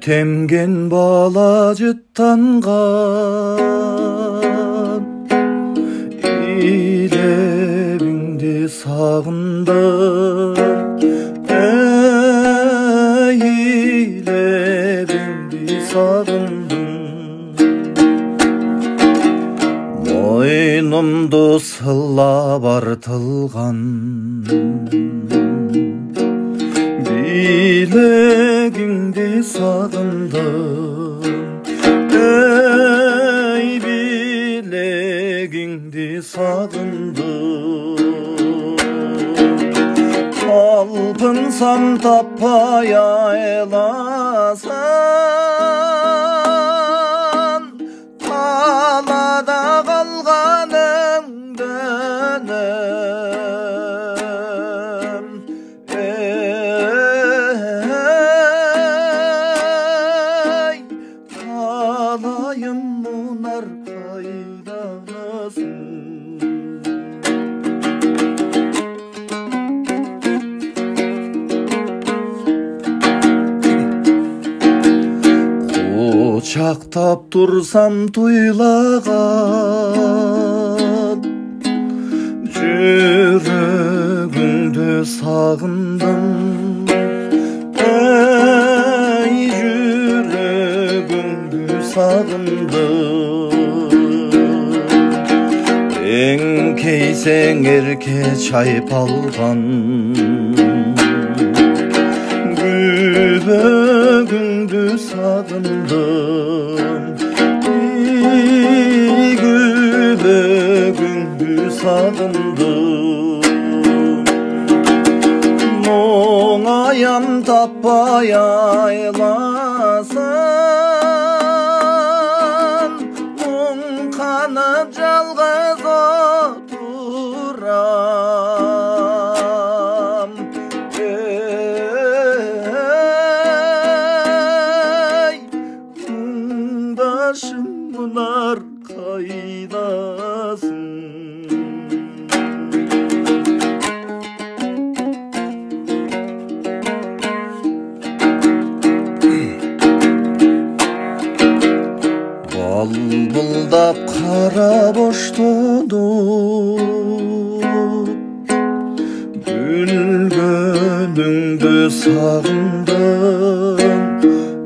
темген бала жыттанған илебіңді сағындым, илебіңді сағындым. Мойнымды сылап артылған билегіңді сағындым, билегіңді сағындым. Талпынсам таппай айласан, талада қалғаныңды қалайым мұнар қайдасың. Құшақтап тұрсам тойлаған жүрегіңді сағындым, жүрегіңді сағындым. Еңкейсең ерке шайпалған күбөгіңді сағындым, күбөгіңді сағындым. Мұңаям таппай айласан, мұң қанып жалғыз отырам. Мұңдашым мұнар қайдасың. Балбылдап қара боштонуп гүлгөнүңдү сагындым,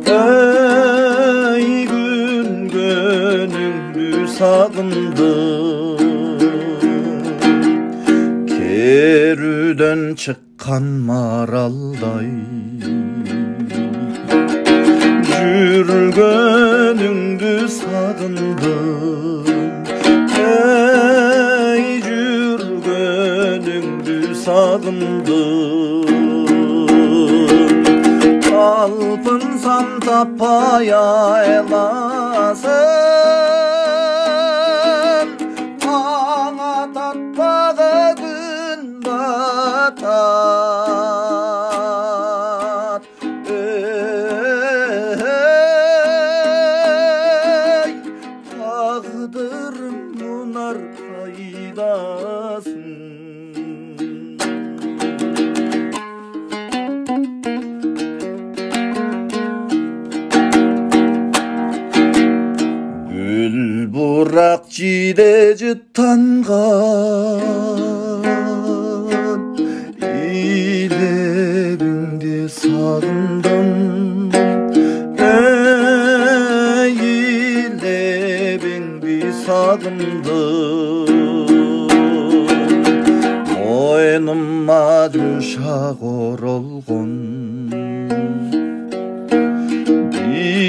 гүлгөнүңдү сагындым. Керүүдөн чыккан маралдай жүргөнүңдү сагындым, жүргөнүңдү сагындым. Талпынсам таппай айласын, аңа татпагы күн батат. Тағдырым мұнар қайдасың. Гүл бурақ жиде жыттанған илебіңді сағындым, илебіңді сағындым. Мойныма жушақ оролғын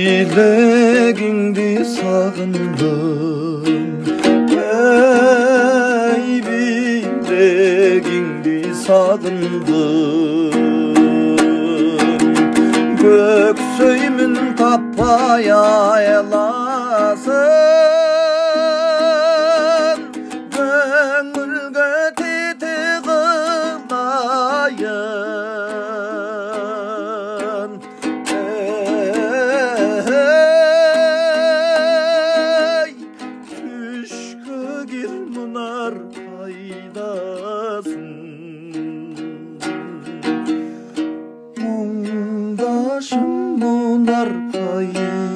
билегіңді сағындым, билегіңді сағындым. Көксөймін таппай айласын, көңілге тете қылайын. Түшкө кир мұнар қайдасың. Мұңдашым мұнар arpayı.